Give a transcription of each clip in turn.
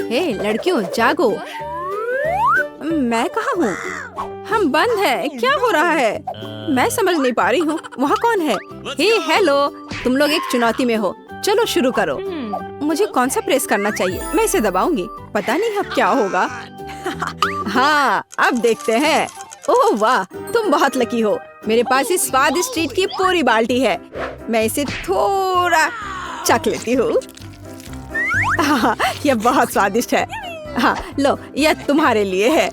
हे लड़कियों जागो। मैं कहाँ हूँ? हम बंद है। क्या हो रहा है? मैं समझ नहीं पा रही हूँ। वहाँ कौन है? हे हेलो, तुम लोग एक चुनौती में हो। चलो शुरू करो। मुझे कौन सा प्रेस करना चाहिए? मैं इसे दबाऊंगी। पता नहीं अब क्या होगा। हाँ अब देखते हैं। ओह वाह, तुम बहुत लकी हो। मेरे पास इस स्वादिष्ट ट्रीट की पूरी बाल्टी है। मैं इसे थोड़ा चख लेती हूँ। हाँ, यह बहुत स्वादिष्ट है। हाँ लो, यह तुम्हारे लिए है।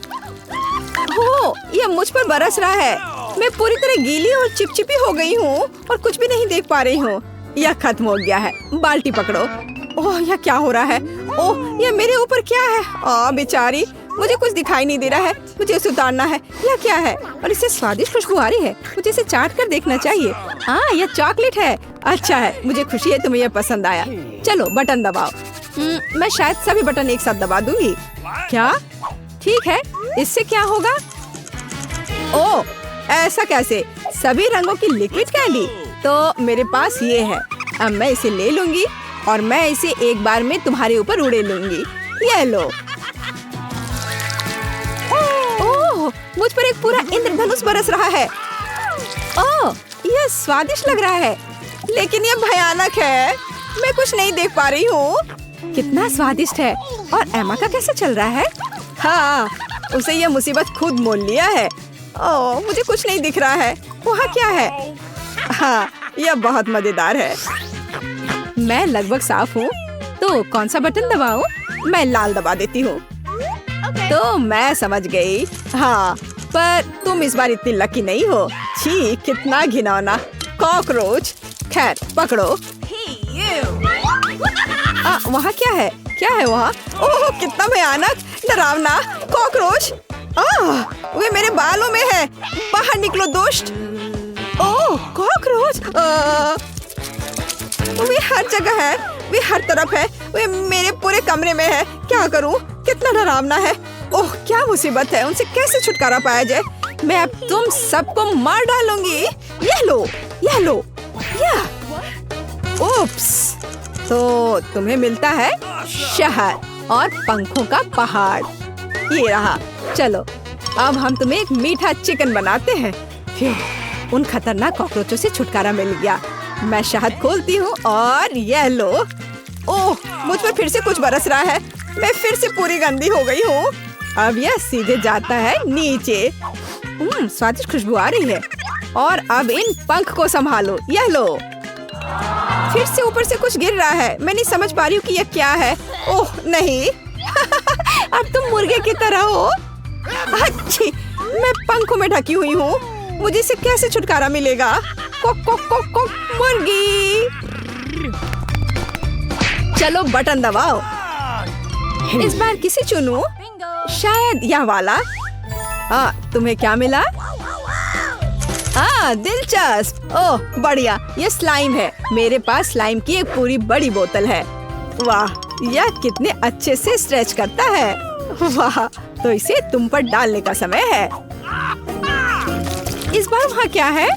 हो, यह मुझ पर बरस रहा है। मैं पूरी तरह गीली और चिपचिपी हो गई हूँ और कुछ भी नहीं देख पा रही हूँ। यह खत्म हो गया है। बाल्टी पकड़ो। ओह यह क्या हो रहा है? ओह यह मेरे ऊपर क्या है? बेचारी, मुझे कुछ दिखाई नहीं दे रहा है। मुझे इसे उतारना है। यह क्या है? और इससे स्वादिष्ट खुशबू आ रही है। मुझे इसे चाट कर देखना चाहिए। हाँ यह चॉकलेट है। अच्छा है, मुझे खुशी है तुम्हें यह पसंद आया। चलो बटन दबाओ। मैं शायद सभी बटन एक साथ दबा दूंगी। क्या? ठीक है, इससे क्या होगा? ओह ऐसा कैसे? सभी रंगों की लिक्विड कैंडी। तो मेरे पास ये है। अब मैं इसे ले लूंगी और मैं इसे एक बार में तुम्हारे ऊपर उड़े लूंगी। ये लो। ओह मुझ पर एक पूरा इंद्रधनुष बरस रहा है। ओह यह स्वादिष्ट लग रहा है, लेकिन यह भयानक है। मैं कुछ नहीं देख पा रही हूँ। कितना स्वादिष्ट है। और एमा का कैसा चल रहा है? हाँ, उसे यह मुसीबत खुद मोल लिया है। ओह मुझे कुछ नहीं दिख रहा है। वहाँ क्या है? हाँ यह बहुत मजेदार है। मैं लगभग साफ हूँ, तो कौन सा बटन दबाऊं? मैं लाल दबा देती हूँ। तो मैं समझ गई। हाँ पर तुम इस बार इतनी लकी नहीं हो। छी कितना घिनौना कॉकरोच। खैर पकड़ो। वहाँ क्या है? क्या है वहाँ? ओह कितना भयानक डरावना कॉकरोच। वे मेरे बालों में है। बाहर निकलो दुष्ट। ओह कॉकरोच। वे हर जगह है। वे हर तरफ है। वे मेरे पूरे कमरे में है। क्या करूं? कितना डरावना है। ओह क्या मुसीबत है। उनसे कैसे छुटकारा पाया जाए? मैं अब तुम सबको मार डालूंगी। यह लो, यह लो, यह। ओप्स, तो तुम्हें मिलता है शहद और पंखों का पहाड़। ये रहा। चलो अब हम तुम्हें एक मीठा चिकन बनाते हैं। फिर उन खतरनाक कॉकरोचों से छुटकारा मिल गया। मैं शहद खोलती हूँ और यह लो। ओह मुझ पर फिर से कुछ बरस रहा है। मैं फिर से पूरी गंदी हो गई हूँ। अब यह सीधे जाता है नीचे। स्वादिष्ट खुशबू आ रही है। और अब इन पंख को संभालो। यह लो। फिर से ऊपर से कुछ गिर रहा है। मैं नहीं समझ पा रही हूँ कि यह क्या है। ओह नहीं। अब तुम मुर्गे की तरह हो। अच्छी, मैं पंखों में ढकी हुई हूँ। मुझे इससे कैसे छुटकारा मिलेगा? कोक कोक कोक कोक मुर्गी। चलो बटन दबाओ। इस बार किसे चुनूं? शायद यह वाला। तुम्हें क्या मिला? दिलचस्प। ओह बढ़िया, ये स्लाइम है। मेरे पास स्लाइम की एक पूरी बड़ी बोतल है। वाह, यह कितने अच्छे से स्ट्रेच करता है। वाह, तो इसे तुम पर डालने का समय है। इस बार वहाँ क्या है?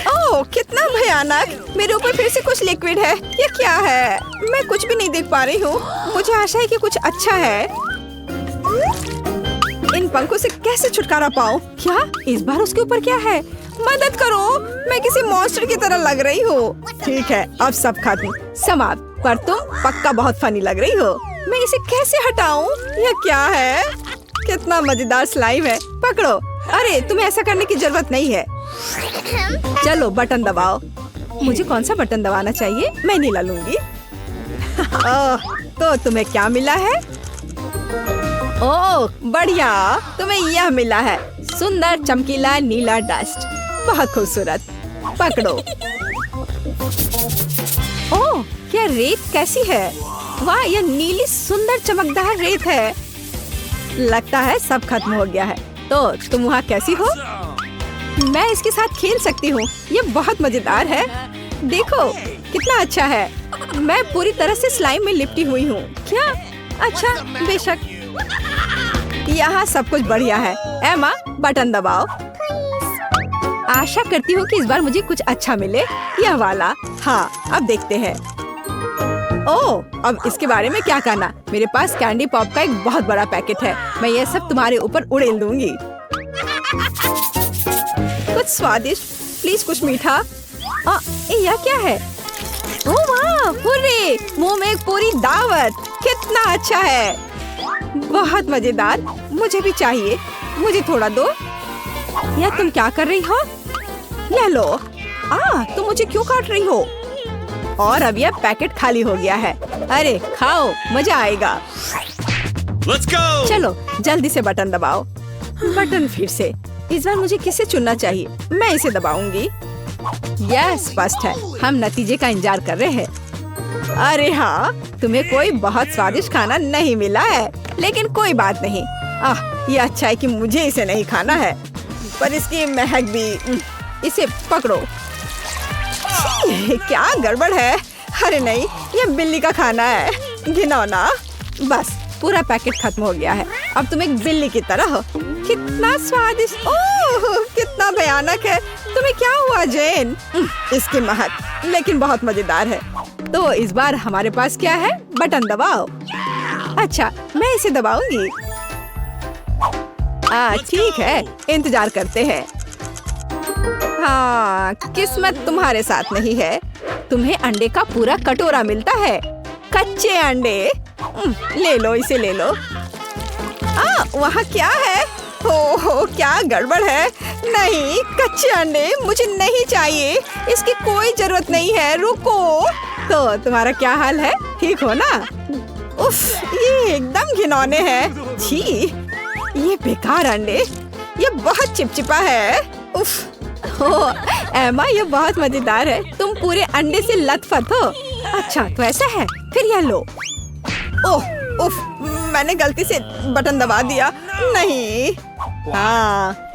ओह कितना भयानक। मेरे ऊपर फिर से कुछ लिक्विड है। ये क्या है? मैं कुछ भी नहीं देख पा रही हूँ। मुझे आशा है कि कुछ अच्छा है। इन पंखों से कैसे छुटकारा पाऊँ? क्या इस बार उसके ऊपर क्या है? मदद करो, मैं किसी मॉन्स्टर की तरह लग रही हूँ। ठीक है, अब सब खत्म, समाप्त। पर तुम पक्का बहुत फनी लग रही हो। मैं इसे कैसे हटाऊँ? यह क्या है? कितना मजेदार स्लाइम है। पकड़ो। अरे तुम्हें ऐसा करने की जरूरत नहीं है। चलो बटन दबाओ। मुझे कौन सा बटन दबाना चाहिए? मैं नीला लूंगी। तो तुम्हें क्या मिला है? ओह बढ़िया, तुम्हें यह मिला है। सुंदर चमकीला नीला डस्ट। बहुत खूबसूरत। पकड़ो। ओह क्या रेत कैसी है? वाह, यह नीली सुंदर चमकदार रेत है। लगता है सब खत्म हो गया है। तो तुम वहाँ कैसी हो? मैं इसके साथ खेल सकती हूँ। ये बहुत मजेदार है। देखो कितना अच्छा है। मैं पूरी तरह से स्लाइम में लिपटी हुई हूँ। क्या? अच्छा बेशक। यहाँ सब कुछ बढ़िया है। एमा बटन दबाओ। आशा करती हूँ कि इस बार मुझे कुछ अच्छा मिले। यह वाला। हाँ अब देखते हैं। ओह, अब इसके बारे में क्या कहना? मेरे पास कैंडी पॉप का एक बहुत बड़ा पैकेट है। मैं ये सब तुम्हारे ऊपर उड़ेल दूंगी। कुछ स्वादिष्ट, प्लीज कुछ मीठा। यह क्या है? ओह वाह, हुर्रे! मुंह में एक पूरी दावत। कितना अच्छा है, बहुत मजेदार। मुझे भी चाहिए, मुझे थोड़ा दो। या तुम क्या कर रही हो? ले लो। तुम मुझे क्यों काट रही हो? और अब यह पैकेट खाली हो गया है। अरे खाओ, मजा आएगा। Let's go! चलो जल्दी से बटन दबाओ। बटन फिर से। इस बार मुझे किसे चुनना चाहिए? मैं इसे दबाऊंगी। यह स्पष्ट है, हम नतीजे का इंतजार कर रहे हैं। अरे हाँ, तुम्हें कोई बहुत स्वादिष्ट खाना नहीं मिला है, लेकिन कोई बात नहीं। ये अच्छा है कि मुझे इसे नहीं खाना है, पर इसकी महक भी। इसे पकड़ो। क्या गड़बड़ है? अरे नहीं, ये बिल्ली का खाना है, घिनौना। बस पूरा पैकेट खत्म हो गया है। अब तुम एक बिल्ली की तरह हो। कितना स्वादिष्ट, ओह कितना भयानक है। तुम्हें क्या हुआ जेन? इसकी महक, लेकिन बहुत मजेदार है। तो इस बार हमारे पास क्या है? बटन दबाओ। अच्छा, मैं इसे दबाऊंगी। ठीक है, इंतजार करते हैं। हाँ, किस्मत तुम्हारे साथ नहीं है। तुम्हें अंडे का पूरा कटोरा मिलता है। कच्चे अंडे। ले लो, इसे ले लो। वहाँ क्या है? ओह, क्या गड़बड़ है? नहीं, कच्चे अंडे मुझे नहीं चाहिए। इसकी कोई जरूरत नहीं है। रुको। तो तुम्हारा क्या हाल है? ठीक हो ना? उफ, ये एकदम घिनौने हैं। छी, ये बेकार अंडे। ये बहुत चिपचिपा है। उफ। एमा, ये बहुत मजेदार है। तुम पूरे अंडे से लथपथ हो। अच्छा, तो ऐसा है? फिर यह लो। ओह, उफ, मैंने गलती से बटन दबा दिया। नहीं।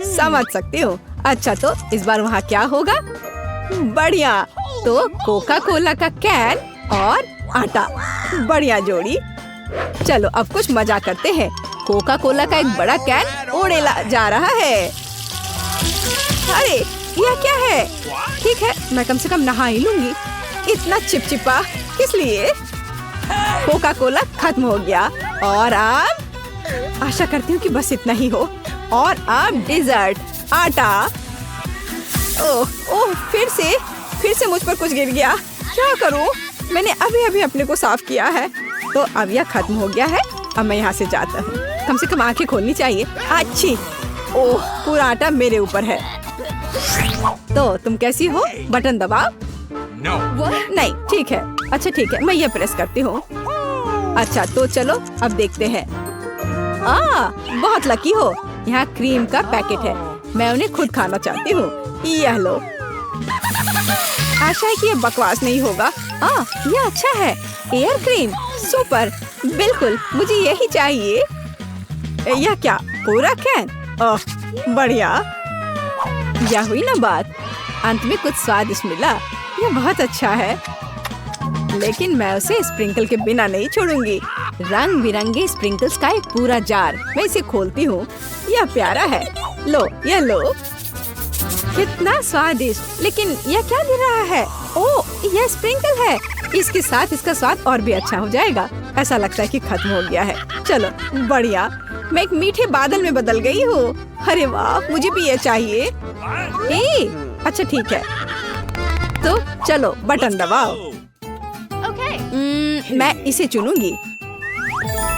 समझ सकती हूँ। अच्छा, तो इस बार वहाँ क्या होगा? बढ़िया। तो कोका कोला का कैन और आटा, बढ़िया जोड़ी। चलो अब कुछ मजा करते हैं। कोका कोला का एक बड़ा कैन उड़ेला जा रहा है। अरे यह क्या है? ठीक है, मैं कम से कम नहा ही लूंगी। इतना चिपचिपा किस लिए? कोका कोला खत्म हो गया। और अब आशा करती हूँ कि बस इतना ही हो। और अब डेजर्ट, आटा। ओह, फिर से मुझ पर कुछ गिर गया। क्या करूँ? मैंने अभी अभी अपने को साफ किया है। तो अब यह खत्म हो गया है। अब मैं यहाँ से जाता हूँ। कम से कम आंखें खोलनी चाहिए। अच्छी। ओह, पूरा आटा मेरे ऊपर है। तो तुम कैसी हो? बटन दबाओ। नहीं, ठीक है। अच्छा ठीक है, मैं ये प्रेस करती हूँ। अच्छा, तो चलो अब देखते हैं। बहुत लकी हो। यहाँ क्रीम का पैकेट है। मैं उन्हें खुद खाना चाहती हूँ। यह लो। आशा है कि ये बकवास नहीं होगा। ये अच्छा है। Air cream, super. बिल्कुल, मुझे यही चाहिए। यह क्या? पूरा कैन? बढ़िया। यह हुई ना बात। अंत में कुछ स्वादिष्ट मिला। यह बहुत अच्छा है, लेकिन मैं उसे स्प्रिंकल के बिना नहीं छोड़ूंगी। रंग बिरंगे स्प्रिंकल्स का एक पूरा जार। मैं इसे खोलती हूँ। यह प्यारा है। लो, यह लो। कितना स्वादिष्ट। लेकिन यह क्या दे रहा है? ओह, यह स्प्रिंकल है। इसके साथ इसका स्वाद और भी अच्छा हो जाएगा। ऐसा लगता है कि खत्म हो गया है। चलो, बढ़िया। मैं एक मीठे बादल में बदल गई हूँ। अरे वाह, मुझे भी ये चाहिए। अच्छा ठीक है, तो चलो बटन दबाओ। मैं इसे चुनूंगी।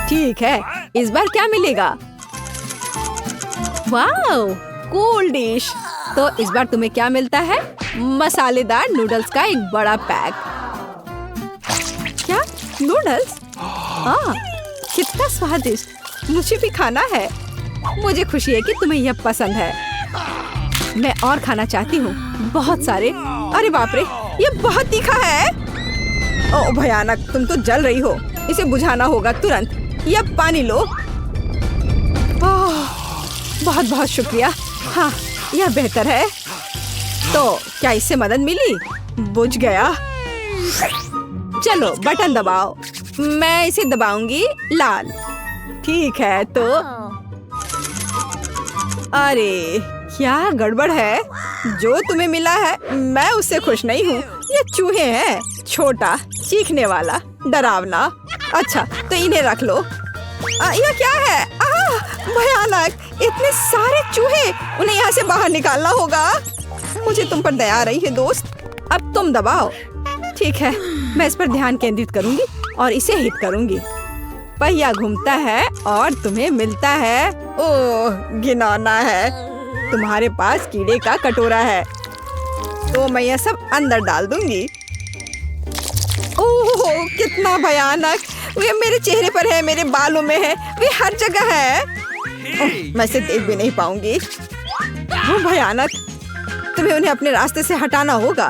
ठीक है, इस बार क्या मिलेगा? Wow, cool dish. तो इस बार तुम्हें क्या मिलता है? मसालेदार नूडल्स का एक बड़ा पैक। क्या नूडल्स? कितना स्वादिष्ट। मुझे भी खाना है। मुझे खुशी है कि तुम्हें यह पसंद है। मैं और खाना चाहती हूँ, बहुत सारे। अरे बाप रे, ये बहुत तीखा है। ओह भयानक, तुम तो जल रही हो। इसे बुझाना होगा तुरंत। यह पानी लो। बहुत बहुत शुक्रिया। हाँ, यह बेहतर है। तो क्या इससे मदद मिली? बुझ गया। चलो बटन दबाओ। मैं इसे दबाऊंगी लाल। ठीक है, तो अरे क्या गड़बड़ है? जो तुम्हें मिला है मैं उससे खुश नहीं हूँ। ये चूहे हैं। छोटा, चीखने वाला, डरावना। अच्छा तो इन्हें रख लो। यह क्या है? भयानक, इतने सारे चूहे, उन्हें यहाँ से बाहर निकालना होगा। मुझे तुम पर दया आ रही है दोस्त, अब तुम दबाओ। ठीक है, मैं इस पर ध्यान केंद्रित करूंगी और इसे हिट करूंगी। पहिया घूमता है और तुम्हें मिलता है। ओह घिनौना है, तुम्हारे पास कीड़े का कटोरा है, तो मैं यह सब अंदर डाल दूंगी। ओह कितना भयानक, वे मेरे चेहरे पर है, मेरे बालों में है, वे हर जगह है। मैं इसे देख भी नहीं पाऊंगी। वो भयानक, तुम्हें उन्हें अपने रास्ते से हटाना होगा।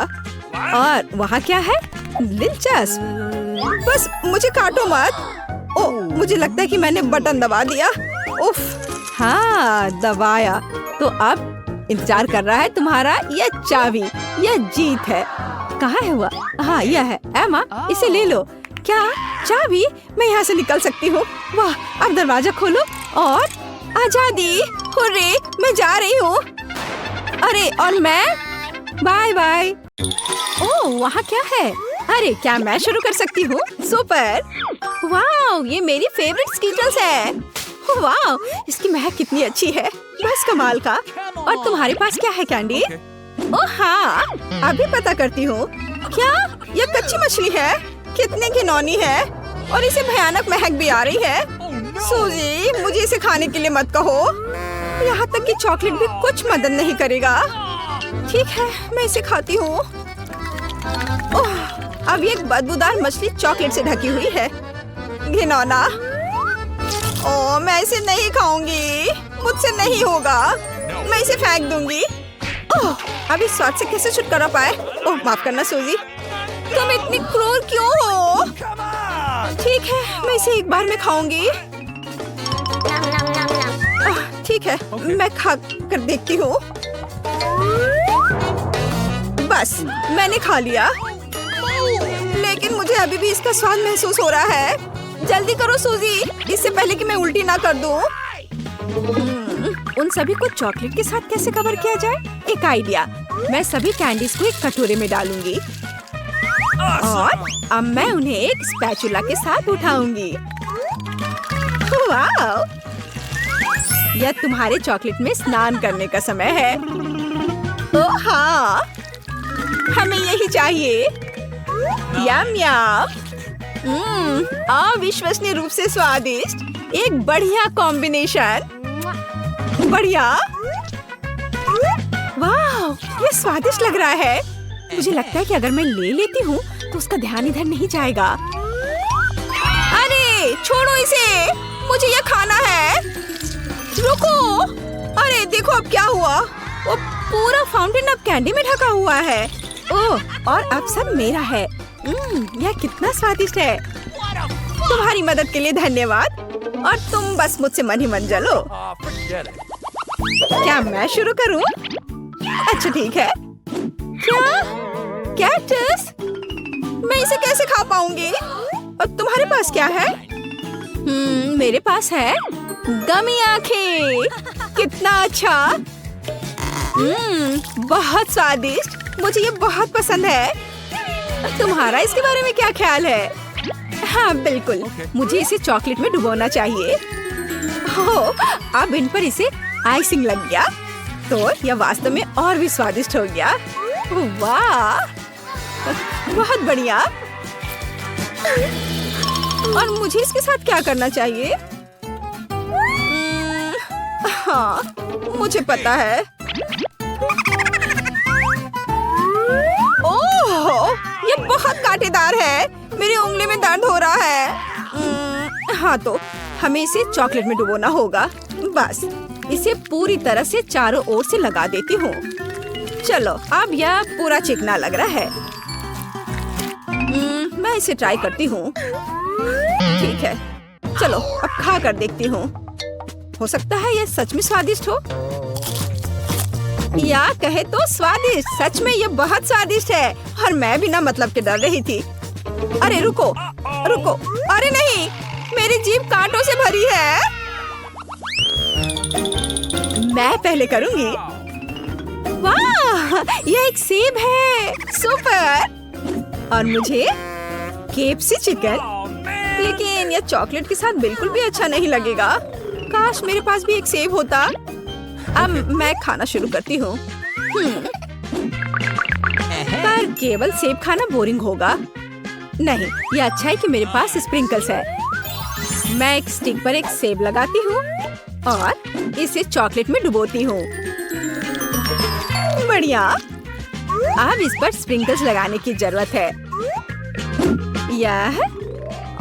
और वहाँ क्या है? दिलचस्प, बस मुझे काटो मत। ओह मुझे लगता है कि मैंने बटन दबा दिया। उफ, हाँ दबाया। तो अब इंतजार कर रहा है तुम्हारा यह चाबी, यह जीत है। कहाँ है वह? हाँ यह है। एमा इसे ले लो। क्या चाबी? मैं यहाँ से निकल सकती हूँ। वाह, अब दरवाजा खोलो और आजादी। हुर्रे, मैं जा रही हूँ। अरे और मैं? Bye bye. ओह वहाँ क्या है? अरे क्या मैं शुरू कर सकती हूँ? सुपर, वाह ये मेरी फेवरेट स्कीटल्स है। वाह इसकी महक कितनी अच्छी है, बस कमाल का। और तुम्हारे पास क्या है कैंडी? ओह हाँ, अभी पता करती हूँ। क्या यह कच्ची मछली है? कितनी घिनौनी है और इसे भयानक महक भी आ रही है। सूजी मुझे इसे खाने के लिए मत कहो, यहाँ तक कि चॉकलेट भी कुछ मदद नहीं करेगा। ठीक है मैं इसे खाती हूँ। ओह अब ये बदबूदार मछली चॉकलेट से ढकी हुई है, घिनौना। ओह मैं इसे नहीं खाऊंगी, मुझसे नहीं होगा, मैं इसे फेंक दूंगी। ओह अब इस स्वाद से कैसे छुटकारा पाए? ओह माफ करना सूजी, तुम इतनी क्रूर क्यों हो? ठीक है मैं इसे एक बार में खाऊंगी। ठीक है मैं खा कर देखती हूँ। बस मैंने खा लिया, लेकिन मुझे अभी भी इसका स्वाद महसूस हो रहा है। जल्दी करो सूजी, इससे पहले कि मैं उल्टी ना कर दूँ। उन सभी को चॉकलेट के साथ कैसे कवर किया जाए? एक आइडिया, मैं सभी कैंडीज को एक कटोरे में डालूंगी और अब मैं उन्हें एक स्पैचुला के साथ उठाऊंगी। वाह, यह तुम्हारे चॉकलेट में स्नान करने का समय है। ओह हाँ, हमें यही चाहिए। यम यम, अविश्वसनीय रूप से स्वादिष्ट, एक बढ़िया कॉम्बिनेशन। बढ़िया, वाह ये स्वादिष्ट लग रहा है। मुझे लगता है कि अगर मैं ले लेती हूँ तो उसका ध्यान इधर नहीं जाएगा। अरे छोड़ो इसे, मुझे ये खाना है। रुको, अरे देखो अब क्या हुआ, वो पूरा फाउंटेन अब कैंडी में ढका हुआ है। ओह और अब सब मेरा है। यह कितना स्वादिष्ट है। तुम्हारी मदद के लिए धन्यवाद, और तुम बस मुझसे मन ही मन जलो। क्या मैं शुरू करूं? अच्छा ठीक है। क्या कैक्टस? मैं इसे कैसे खा पाऊंगी? और तुम्हारे पास क्या है? मेरे पास है गमी आंखें। कितना अच्छा, बहुत स्वादिष्ट, मुझे ये बहुत पसंद है। तुम्हारा इसके बारे में क्या ख्याल है? हाँ बिल्कुल, मुझे इसे चॉकलेट में डुबोना चाहिए। ओह अब इन पर इसे आइसिंग लग गया तो यह वास्तव में और भी स्वादिष्ट हो गया। वाह बहुत बढ़िया। और मुझे इसके साथ क्या करना चाहिए? हाँ मुझे पता है। ओह ये बहुत कांटेदार है, मेरी उंगली में दर्द हो रहा है। हाँ तो हमें इसे चॉकलेट में डुबोना होगा। बस इसे पूरी तरह से चारों ओर से लगा देती हूँ। चलो अब यह पूरा चिकना लग रहा है। मैं इसे ट्राई करती हूँ। ठीक है चलो अब खा कर देखती हूँ, हो सकता है यह सच में स्वादिष्ट हो, या कहे तो स्वादिष्ट। सच में ये बहुत स्वादिष्ट है और मैं बिना मतलब के डर रही थी। अरे रुको रुको, अरे नहीं, मेरी जीभ कांटों से भरी है। मैं पहले करूंगी। वाह ये एक सेब है, सुपर। और मुझे KFC चिकन। लेकिन यह चॉकलेट के साथ बिल्कुल भी अच्छा नहीं लगेगा। काश मेरे पास भी एक सेब होता। अब मैं खाना शुरू करती हूँ। पर केवल सेब खाना बोरिंग होगा। नहीं, यह अच्छा है कि मेरे पास स्प्रिंकल्स है। मैं एक स्टिक पर एक सेब लगाती हूँ और इसे चॉकलेट में डुबोती हूँ। बढ़िया। अब इस पर स्प्रिंकल्स लगाने की जरूरत है। यह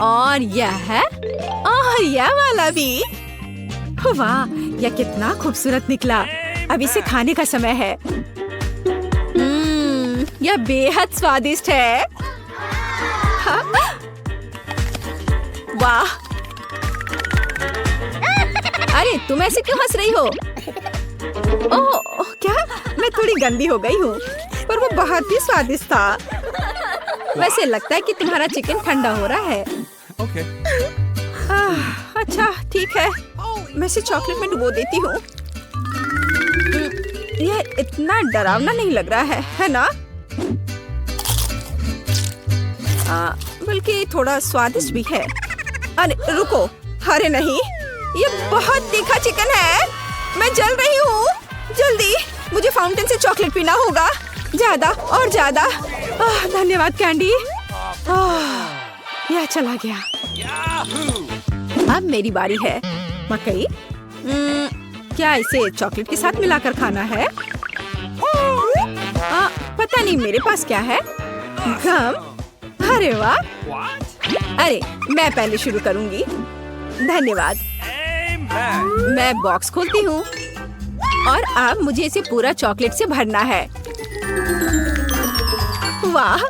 और यह और यह वाला भी। वाह, यह कितना खूबसूरत निकला। अब इसे खाने का समय है। यह बेहद स्वादिष्ट है। वाह। अरे तुम ऐसे क्यों हंस रही हो? ओह क्या? मैं थोड़ी गंदी हो गई हूँ, पर वो बहुत ही स्वादिष्ट था। वैसे लगता है कि तुम्हारा चिकन ठंडा हो रहा है। Okay. अच्छा ठीक है, मैं इसे चॉकलेट में डुबो देती हूँ। यह इतना डरावना नहीं लग रहा है ना? बल्कि थोड़ा स्वादिष्ट भी है। अरे रुको, अरे नहीं, ये बहुत तीखा चिकन है। मैं जल रही हूँ। जल्दी, मुझे फाउंटेन से चॉकलेट पीना होगा। ज्यादा और ज्यादा। धन्यवाद कैंडी। यह चला गया। अब मेरी बारी है। मकई, क्या इसे चॉकलेट के साथ मिलाकर खाना है? पता नहीं मेरे पास क्या है। गम। अरे वाह। अरे मैं पहले शुरू करूंगी। धन्यवाद। मैं बॉक्स खोलती हूँ और अब मुझे इसे पूरा चॉकलेट से भरना है। वाह।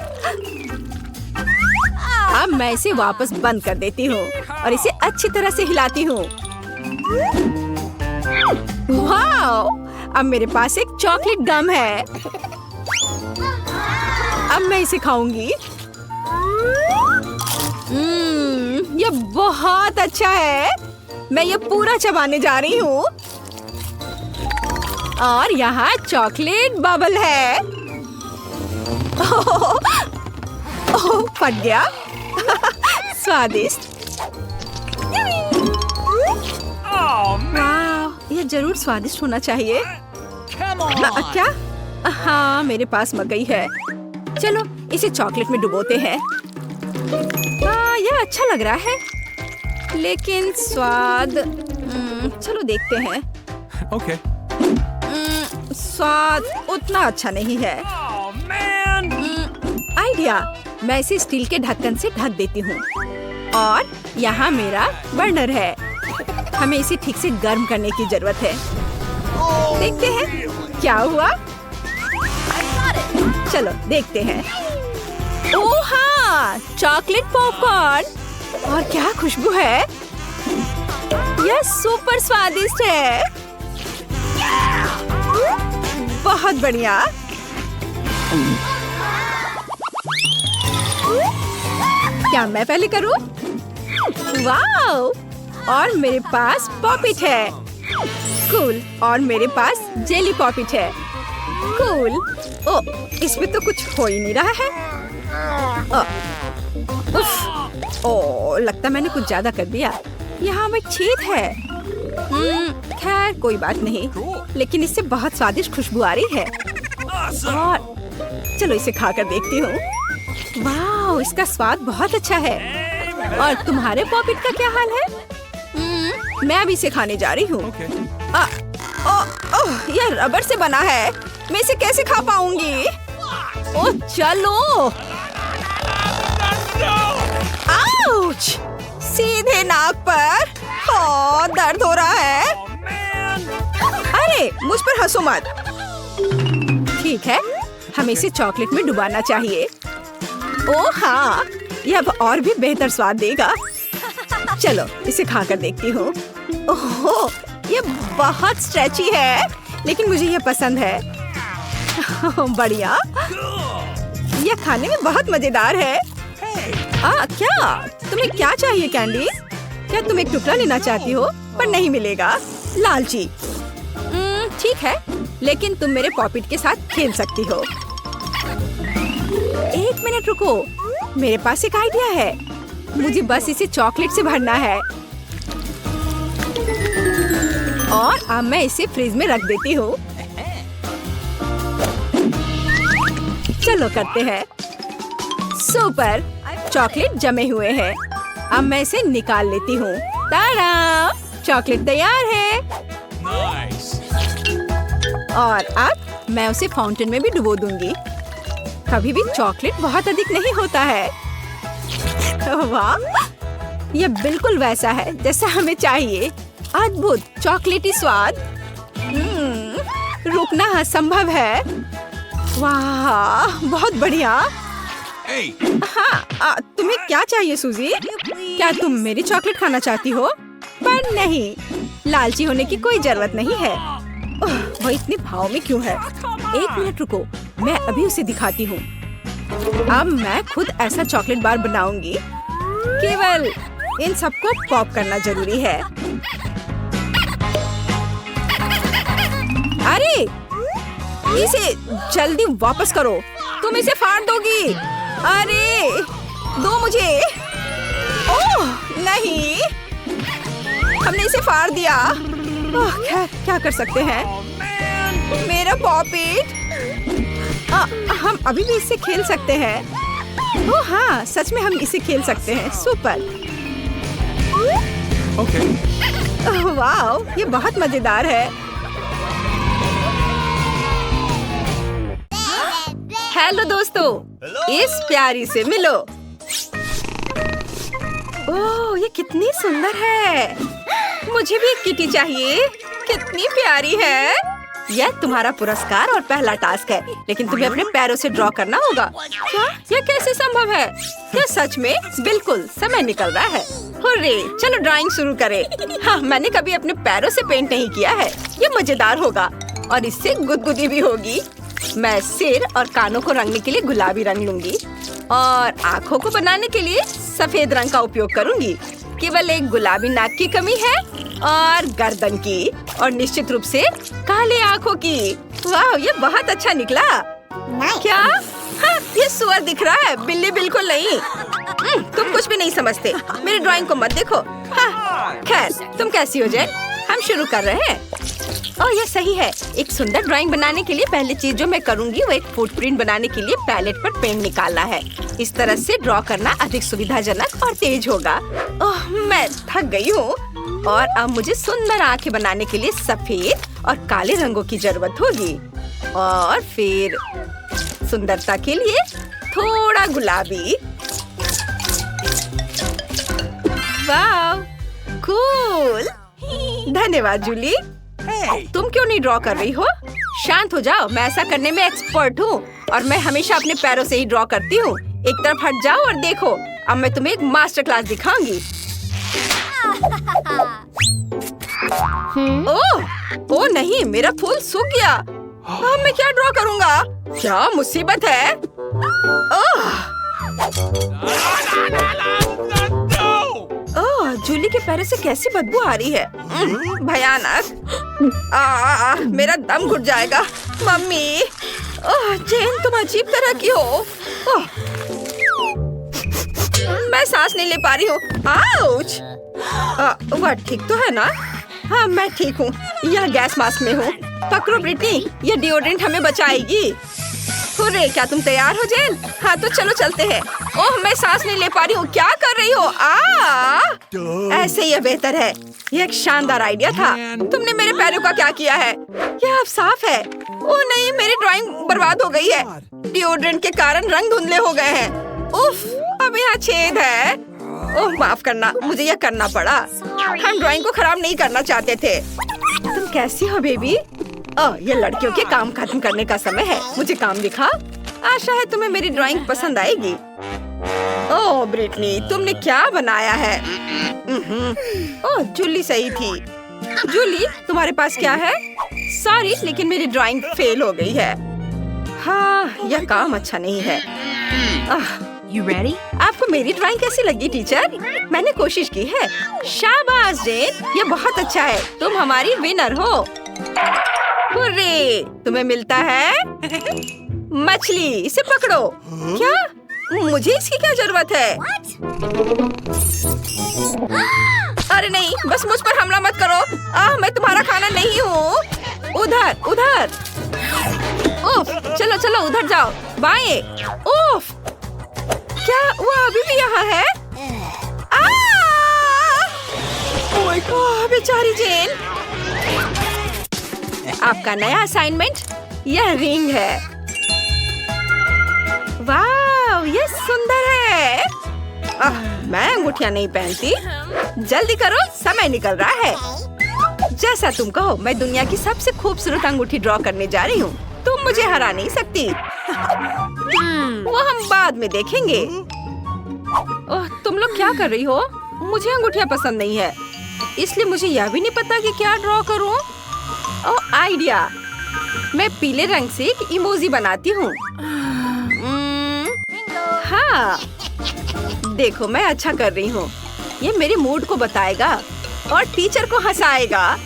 अब मैं इसे वापस बंद कर देती हूँ और इसे अच्छी तरह से हिलाती हूँ। वाह! अब मेरे पास एक चॉकलेट गम है। अब मैं इसे खाऊंगी। यह बहुत अच्छा है। मैं ये पूरा चबाने जा रही हूँ। और यहाँ चॉकलेट बबल है। ओह, फट गया। स्वादिष्ट। वाह, यह जरूर स्वादिष्ट होना चाहिए। क्या? हाँ, मेरे पास मकई है। चलो इसे चॉकलेट में डुबोते हैं। यह अच्छा लग रहा है, लेकिन स्वाद चलो देखते हैं। Okay. स्वाद उतना अच्छा नहीं है। आइडिया, मैं इसे स्टील के ढक्कन से ढक देती हूँ और यहाँ मेरा बर्नर है। हमें इसे ठीक से गर्म करने की जरूरत है। देखते हैं क्या हुआ। चलो देखते हैं। ओह हाँ, चॉकलेट पॉपकॉर्न। और क्या खुशबू है। यह सुपर स्वादिष्ट है। बहुत बढ़िया। क्या मैं पहले करूं? वाओ! और मेरे पास पॉपिट है। कूल। और मेरे पास जेली पॉपिट है। कूल। ओ, इसमें तो कुछ हो ही नहीं रहा है। ओ, लगता मैंने कुछ ज्यादा कर दिया। यहाँ में छेद है। खैर कोई बात नहीं, लेकिन इससे बहुत स्वादिष्ट खुशबू आ रही है। और चलो इसे खाकर देखती हूँ। वाह, इसका स्वाद बहुत अच्छा है। और तुम्हारे पॉपिट का क्या हाल है? मैं अभी इसे खाने जा रही हूँ। यह रबर से बना है। मैं इसे कैसे खा पाऊंगी? ओह चलो। आउच! सीधे नाक पर। दर्द हो रहा है। अरे मुझ पर हंसो मत। ठीक है, हमें इसे चॉकलेट में डुबाना चाहिए। ओह हाँ, यह अब और भी बेहतर स्वाद देगा। चलो इसे खाकर देखती हूँ। ओह, यह बहुत स्ट्रेची है, लेकिन मुझे यह पसंद है। बढ़िया। यह खाने में बहुत मजेदार है। क्या? तुम्हें क्या चाहिए कैंडी? क्या तुम एक टुकड़ा लेना चाहती हो? पर नहीं मिलेगा। लालची। ठीक है, लेकिन तुम मेरे पॉपिट के साथ खेल सकती हो। एक मिनट रुको, मेरे पास एक आइडिया है। मुझे बस इसे चॉकलेट से भरना है और अब मैं इसे फ्रिज में रख देती हूँ। चलो करते हैं। सुपर, चॉकलेट जमे हुए हैं। अब मैं इसे निकाल लेती हूँ। ताड़ा, चॉकलेट तैयार है। Nice. और अब मैं उसे फाउंटेन में भी डुबो दूंगी। कभी भी चॉकलेट बहुत अधिक नहीं होता है। वाह, ये बिल्कुल वैसा है जैसा हमें चाहिए। अद्भुत चॉकलेटी स्वाद। रुकना असंभव है। वाह, बहुत बढ़िया। Hey. हाँ, तुम्हें क्या चाहिए सूजी? क्या तुम मेरी चॉकलेट खाना चाहती हो? पर नहीं, लालची होने की कोई जरूरत नहीं है। वो इतने भाव में क्यों है? एक मिनट रुको, मैं अभी उसे दिखाती हूँ। अब मैं खुद ऐसा चॉकलेट बार बनाऊंगी। केवल इन सबको पॉप करना जरूरी है। अरे, इसे जल्दी वापस करो, तुम इसे फाड़ दोगी। अरे, दो मुझे। ओह नहीं, हमने इसे फाड़ दिया। ओह, खैर क्या कर सकते हैं। मेरा पॉपिट। हम अभी भी इससे खेल सकते हैं। ओह हाँ, सच में हम इसे खेल सकते हैं। सुपर। Okay. ओह वाह, ये बहुत मजेदार है। हेलो दोस्तों, इस प्यारी से मिलो। ओह, ये कितनी सुंदर है। मुझे भी एक किटी चाहिए। कितनी प्यारी है। यह तुम्हारा पुरस्कार और पहला टास्क है, लेकिन तुम्हें अपने पैरों से ड्रॉ करना होगा। क्या? यह कैसे संभव है? क्या सच में? बिल्कुल, समय निकल रहा है। हुर्रे, चलो ड्राइंग शुरू करें। हाँ, मैंने कभी अपने पैरों से पेंट नहीं किया है। ये मजेदार होगा और इससे गुदगुदी भी होगी। मैं सिर और कानों को रंगने के लिए गुलाबी रंग लूंगी और आँखों को बनाने के लिए सफेद रंग का उपयोग करूंगी। केवल एक गुलाबी नाक की कमी है और गर्दन की, और निश्चित रूप से काले आँखों की। वाह, ये बहुत अच्छा निकला। क्या? हाँ, ये सुअर दिख रहा है, बिल्ली बिल्कुल नहीं। तुम कुछ भी नहीं समझते। मेरी ड्राइंग को मत देखो। हाँ, खैर, तुम कैसी हो जैन? हम शुरू कर रहे हैं। ओह, ये सही है। एक सुंदर ड्राइंग बनाने के लिए पहली चीज जो मैं करूंगी वो एक फुटप्रिंट बनाने के लिए पैलेट पर पेंट निकालना है। इस तरह से ड्रॉ करना अधिक सुविधाजनक और तेज होगा। ओह, मैं थक गई हूँ और अब मुझे सुंदर आंखें बनाने के लिए सफेद और काले रंगों की जरूरत होगी, और फिर सुंदरता के लिए थोड़ा गुलाबी। वाह, कूल। धन्यवाद जूली। तुम क्यों नहीं ड्रॉ कर रही हो? शांत हो जाओ, मैं ऐसा करने में एक्सपर्ट हूँ और मैं हमेशा अपने पैरों से ही ड्रॉ करती हूँ। एक तरफ हट जाओ और देखो, अब मैं तुम्हें एक मास्टर क्लास दिखाऊंगी। ओह नहीं, मेरा फूल सूख गया। अब मैं क्या ड्रॉ करूँगा? क्या मुसीबत है। ओह, जूली के पैरों से कैसी बदबू आ रही है। भयानक। मेरा दम घुट जाएगा। मम्मी, ओह जेन, तुम अजीब तरह की हो। मैं सांस नहीं ले पा रही हूँ। आउच। वह ठीक तो है ना? हाँ, मैं ठीक हूँ। यह गैस मास्क में हूँ। पकड़ो ब्रिटनी, यह डिओड्रेंट हमें बचाएगी। हुर्रे, क्या तुम तैयार हो जेन? हाँ तो चलो चलते हैं। ओह, मैं सांस नहीं ले पा रही हूँ। क्या कर रही हो? ऐसे ही बेहतर है। यह एक शानदार आइडिया था। तुमने मेरे पैरों का क्या किया है? यह अब साफ है। ओह नहीं, मेरी ड्राइंग बर्बाद हो गई है। डिओड्रेंट के कारण रंग धुंधले हो गए हैं। उफ, अब यहाँ छेद है। ओह माफ करना, मुझे यह करना पड़ा। हम ड्राइंग को खराब नहीं करना चाहते थे। तुम कैसी हो बेबी? ओह, ये लड़कियों के काम खत्म करने का समय है। मुझे काम दिखा। आशा है तुम्हें मेरी ड्राइंग पसंद आएगी। ओह ब्रिटनी, तुमने क्या बनाया है? ओह, जूली सही थी। जूली, तुम्हारे पास क्या है? सॉरी, लेकिन मेरी ड्राइंग फेल हो गई है। हाँ, यह काम अच्छा नहीं है। You ready? आपको मेरी ड्राइंग कैसी लगी टीचर? मैंने कोशिश की है। शाबाश जेन, ये बहुत अच्छा है। तुम हमारी विनर हो। हुर्रे, तुम्हें मिलता है मछली, इसे पकड़ो। क्या? मुझे इसकी क्या जरूरत है? अरे नहीं, बस मुझ पर हमला मत करो। मैं तुम्हारा खाना नहीं हूँ। उधर उधर। उफ, चलो चलो उधर जाओ, बाएं। उफ, क्या वो अभी भी यहाँ है? ओह, बेचारी जेन। आपका नया असाइनमेंट यह रिंग है। वाह, ये सुंदर है। मैं अंगूठियां नहीं पहनती। जल्दी करो, समय निकल रहा है। जैसा तुम कहो, मैं दुनिया की सबसे खूबसूरत अंगूठी ड्रॉ करने जा रही हूँ। तुम मुझे हरा नहीं सकती। वो हम बाद में देखेंगे। ओह, तुम लोग क्या कर रही हो? मुझे अंगूठियां पसंद नहीं है, इसलिए मुझे यह भी नहीं पता कि क्या ड्रॉ करूं। ओह, आइडिया। मैं पीले रंग से एक इमोजी बनाती हूँ। हाँ, देखो मैं अच्छा कर रही हूँ। ये मेरे मूड को बताएगा और टीचर को हंसाएगा।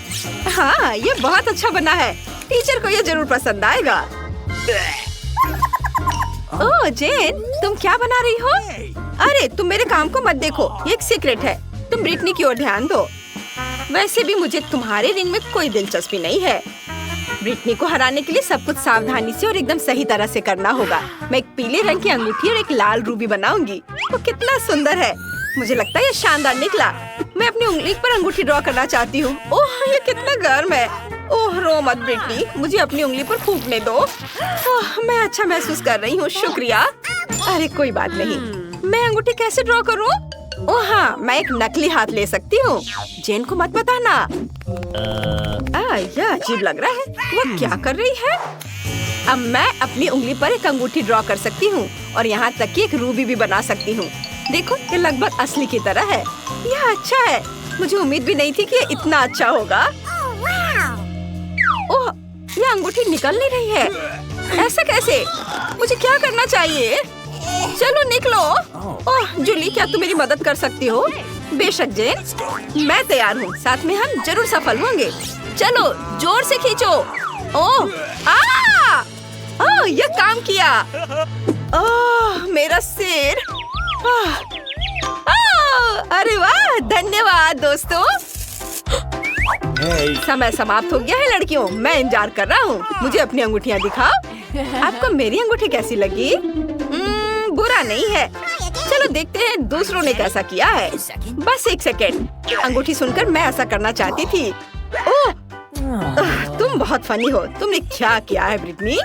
हाँ, ये बहुत अच्छा बना है। टीचर को ये जरूर पसंद आएगा। ओह जेन, तुम क्या बना रही हो? अरे तुम मेरे काम को मत देखो, ये एक सीक्रेट है। तुम ब्रिटनी की ओर ध्यान दो। वैसे भी मुझे तुम्हारे रिंग में कोई दिलचस्पी नहीं है। ब्रिटनी को हराने के लिए सब कुछ सावधानी से और एकदम सही तरह से करना होगा। मैं एक पीले रंग की अंगूठी और एक लाल रूबी बनाऊंगी। वो कितना सुंदर है। मुझे लगता है ये शानदार निकला। मैं अपनी उंगली पर अंगूठी ड्रॉ करना चाहती हूँ। ओह, ये कितना गर्म है। ओह, रो मत ब्रिटनी, मुझे अपनी उंगली पर फूंकने दो। ओह, मैं अच्छा महसूस कर रही हूँ, शुक्रिया। अरे कोई बात नहीं। मैं अंगूठी कैसे ड्रॉ करूँ? ओह हाँ, मैं एक नकली हाथ ले सकती हूँ। जेन को मत बताना। यह अजीब लग रहा है। वो क्या कर रही है? अब मैं अपनी उंगली पर एक अंगूठी ड्रॉ कर सकती हूँ और यहाँ तक कि एक रूबी भी बना सकती हूँ। देखो, ये लगभग असली की तरह है। यह अच्छा है। मुझे उम्मीद भी नहीं थी कि ये इतना अच्छा होगा। ओह, ये अंगूठी निकल नहीं रही है। ऐसा कैसे? मुझे क्या करना चाहिए? चलो निकलो। ओह जूली, क्या तुम मेरी मदद कर सकती हो? बेशक जेन, मैं तैयार हूँ। साथ में हम जरूर सफल होंगे। चलो जोर से खींचो। ओह, ये काम किया। ओह, मेरा सिर। अरे वाह, धन्यवाद दोस्तों। समय समाप्त हो गया है लड़कियों। मैं इंतजार कर रहा हूँ। मुझे अपनी अंगूठियाँ दिखाओ। आपको मेरी अंगूठी कैसी लगी? बुरा नहीं है। चलो देखते हैं दूसरों ने कैसा किया है। बस एक सेकेंड। अंगूठी सुनकर मैं ऐसा करना चाहती थी। ओह, तुम बहुत फनी हो। तुमने क्या किया है ब्रिटनी?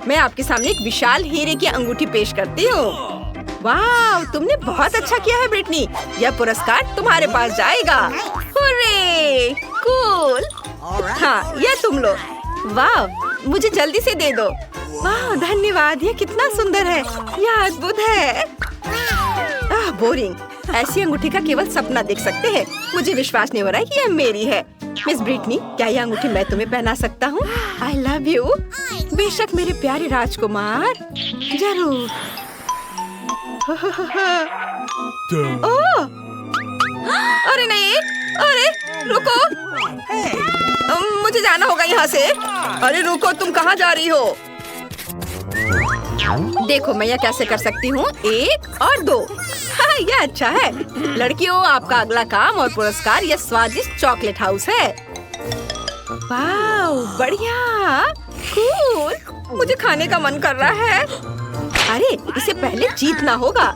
मैं आपके सामने एक विशाल हीरे की अंगूठी पेश करती हूँ। वाह, तुमने बहुत अच्छा किया है ब्रिटनी। यह पुरस्कार तुम्हारे पास जाएगा। Hurray, cool. हाँ, यह तुम लो। वाह, मुझे जल्दी से दे दो। वाह, धन्यवाद। ये कितना सुंदर है। यह अद्भुत है। बोरिंग। ऐसी अंगूठी का केवल सपना देख सकते हैं। मुझे विश्वास नहीं हो रहा है कि यह मेरी है। मिस ब्रिटनी, क्या यह अंगूठी मैं तुम्हें पहना सकता हूँ? I love you. बेशक मेरे प्यारे राजकुमार, जरूर। ओह, अरे नहीं, अरे रुको। मुझे जाना होगा यहाँ से। अरे रुको, तुम कहाँ जा रही हो? देखो मैं यह कैसे कर सकती हूँ। 1 और 2। हाँ, यह अच्छा है। लड़कियों, आपका अगला काम और पुरस्कार यह स्वादिष्ट चॉकलेट हाउस है। वाह, बढ़िया, कूल। मुझे खाने का मन कर रहा है। अरे इसे पहले जीतना होगा।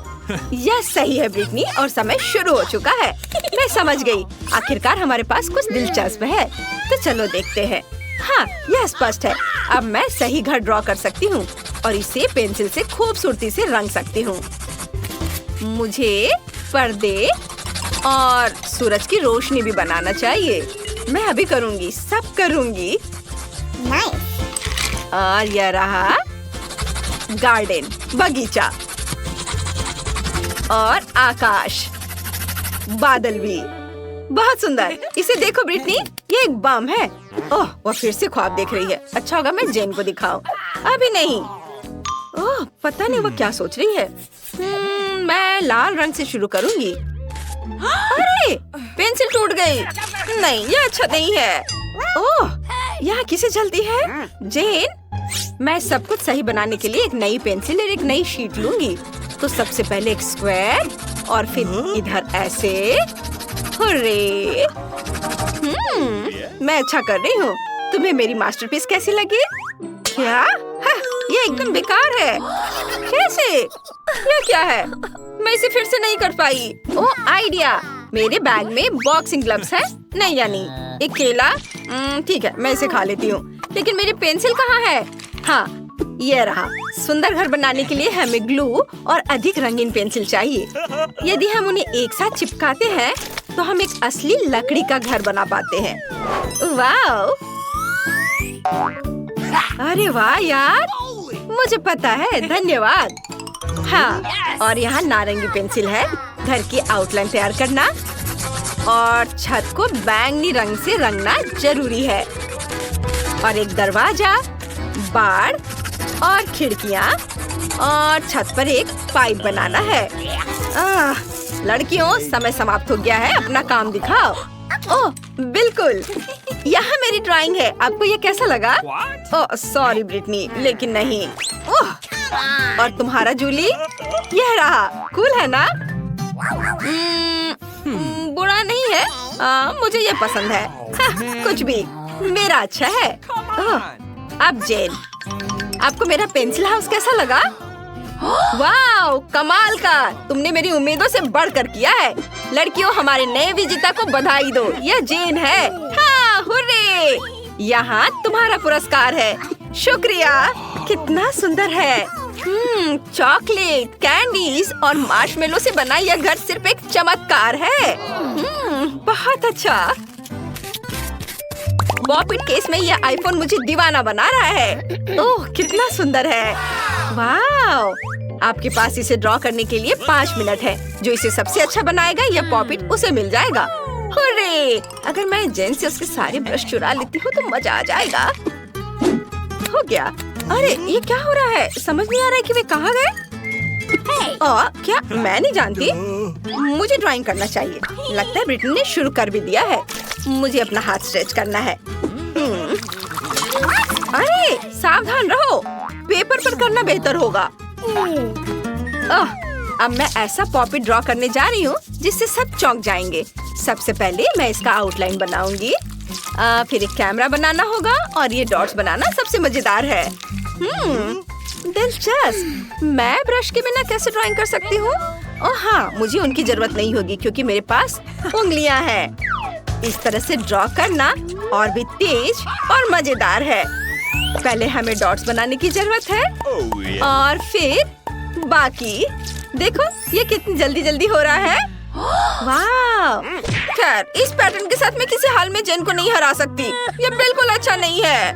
यह सही है ब्रिटनी, और समय शुरू हो चुका है। मैं समझ गई। आखिरकार हमारे पास कुछ दिलचस्प है। तो चलो देखते हैं। हाँ, यह स्पष्ट है। अब मैं सही घर ड्रॉ कर सकती हूँ और इसे पेंसिल से खूबसूरती से रंग सकती हूँ। मुझे पर्दे और सूरज की रोशनी भी बनाना चाहिए। मैं अभी करूँगी, सब करूँगी। और यह रहा गार्डन, बगीचा और आकाश, बादल भी। बहुत सुंदर। इसे देखो ब्रिटनी, ये एक बम है। ओह, वो फिर से ख्वाब देख रही है। अच्छा होगा मैं जेन को दिखाऊं। अभी नहीं। ओह, पता नहीं वो क्या सोच रही है। मैं लाल रंग से शुरू करूंगी। अरे, पेंसिल टूट गई। नहीं, ये अच्छा नहीं है। ओह, यहाँ किसे जल्दी है? जेन, मैं सब कुछ सही बनाने के लिए एक नई पेंसिल और एक नई शीट लूंगी। तो सबसे पहले एक स्क्वायर और फिर इधर ऐसे। हुर्रे! मैं अच्छा कर रही हूँ। तुम्हें मेरी मास्टरपीस कैसी लगी? क्या? हाँ, ये एकदम बेकार है। कैसे? ये क्या है? मैं इसे फिर से नहीं कर पाई। ओह, आइडिया! मेरे बैग में बॉक्सिंग ग्लव्स हैं। नहीं यानी एक केला। ठीक है, मैं इसे खा लेती हूँ। लेकिन मेरी पेंसिल कहाँ है? हाँ, ये रहा। सुंदर घर बनाने के लिए हमें ग्लू और अधिक रंगीन पेंसिल चाहिए। यदि हम उन्हें एक साथ चिपकाते हैं तो हम एक असली लकड़ी का घर बना पाते हैं। वाह! अरे वाह यार, मुझे पता है, धन्यवाद। हाँ, और यहाँ नारंगी पेंसिल है। घर की आउटलाइन तैयार करना और छत को बैंगनी रंग से रंगना जरूरी है। और एक दरवाजा, बाड़ और खिड़कियाँ और छत पर एक पाइप बनाना है। लड़कियों, समय समाप्त हो गया है, अपना काम दिखाओ। ओह, बिल्कुल। यहाँ मेरी ड्राइंग है। आपको ये कैसा लगा? ओह, सॉरी ब्रिटनी, लेकिन नहीं। ओह, और तुम्हारा जूली? यह रहा। कूल है ना? बुरा नहीं है। मुझे ये पसंद है। हाँ, कुछ भी, मेरा अच्छा है। अब जेन, आपको मेरा पेंसिल हाउस कैसा लगा? वाह, कमाल का! तुमने मेरी उम्मीदों से बढ़कर किया है। लड़कियों, हमारे नए विजेता को बधाई दो। यह जेन है। हाँ, हुर्रे! यहाँ तुम्हारा पुरस्कार है। शुक्रिया। कितना सुंदर है। चॉकलेट, कैंडीज और मार्शमेलो से बना यह घर सिर्फ एक चमत्कार है। बहुत अच्छा। पॉपिट केस में यह आईफोन मुझे दीवाना बना रहा है। ओह, कितना सुंदर है। वाह! आपके पास इसे ड्रॉ करने के लिए 5 मिनट है। जो इसे सबसे अच्छा बनाएगा यह पॉपिट उसे मिल जाएगा। हुर्रे! अगर मैं जेन से उसके सारे ब्रश चुरा लेती हूँ तो मजा आ जाएगा। हो गया। अरे, ये क्या हो रहा है? समझ नहीं आ रहा है कि वे कहाँ गए। क्या? मैं नहीं जानती। मुझे ड्राइंग करना चाहिए। लगता है ब्रिटनी ने शुरू कर भी दिया है। मुझे अपना हाथ स्ट्रेच करना है। अरे, सावधान रहो। पेपर पर करना बेहतर होगा। अब मैं ऐसा पॉपिट ड्रॉ करने जा रही हूँ जिससे सब चौंक जाएंगे। सबसे पहले मैं इसका आउटलाइन बनाऊंगी। फिर एक कैमरा बनाना होगा और ये डॉट्स बनाना सबसे मजेदार है। दिलचस्प। मैं ब्रश के बिना कैसे ड्राइंग कर सकती हूँ? ओह हाँ, मुझे उनकी जरूरत नहीं होगी क्योंकि मेरे पास उंगलियां हैं। इस तरह से ड्रॉ करना और भी तेज और मजेदार है। पहले हमें डॉट्स बनाने की जरूरत है और फिर बाकी। देखो ये कितनी जल्दी जल्दी हो रहा है। वाह! खैर, इस पैटर्न के साथ मैं किसी हाल में जेन को नहीं हरा सकती। ये बिल्कुल अच्छा नहीं है।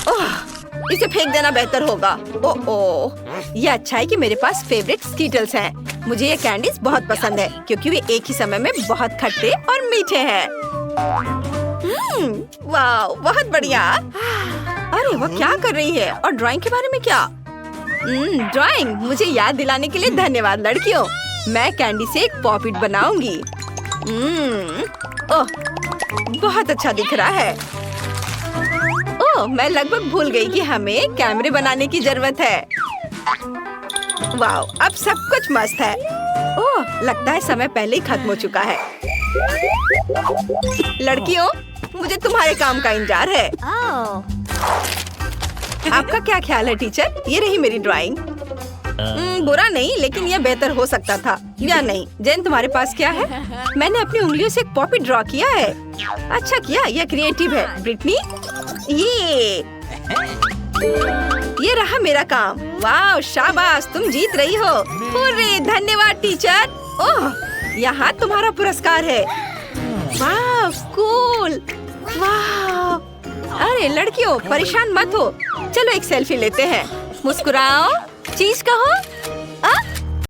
ओह, इसे फेंक देना बेहतर होगा। ओह, ये अच्छा है कि मेरे पास फेवरेट स्कीटल्स हैं। मुझे ये कैंडीज बहुत पसंद है क्योंकि वे एक ही समय में बहुत खट्टे और मीठे हैं। वाह, बहुत बढ़िया। अरे वो क्या कर रही है? और ड्राइंग के बारे में क्या? ड्राइंग मुझे याद दिलाने के लिए धन्यवाद लड़कियों। मैं कैंडी से एक पॉपिट बनाऊंगी। ओह, बहुत अच्छा दिख रहा है। ओह, मैं लगभग भूल गई कि हमें कैमरे बनाने की जरूरत है। वाह, अब सब कुछ मस्त है। ओह, लगता है समय पहले ही खत्म हो चुका है। लड़कियों, मुझे तुम्हारे काम का इंतजार है। आपका क्या ख्याल है टीचर? ये रही मेरी ड्राइंग। बुरा नहीं, लेकिन यह बेहतर हो सकता था या नहीं। जेन, तुम्हारे पास क्या है? मैंने अपनी उंगलियों से एक पॉपिट ड्रॉ किया है। अच्छा किया, यह क्रिएटिव है। ब्रिटनी, ये रहा मेरा काम। वाह, शाबाश, तुम जीत रही हो। हुर्रे, धन्यवाद टीचर। ओह, यहाँ तुम्हारा पुरस्कार है। वाह, कूल। वाह! अरे लड़कियों, परेशान मत हो। चलो एक सेल्फी लेते हैं। मुस्कुराओ, चीज कहो।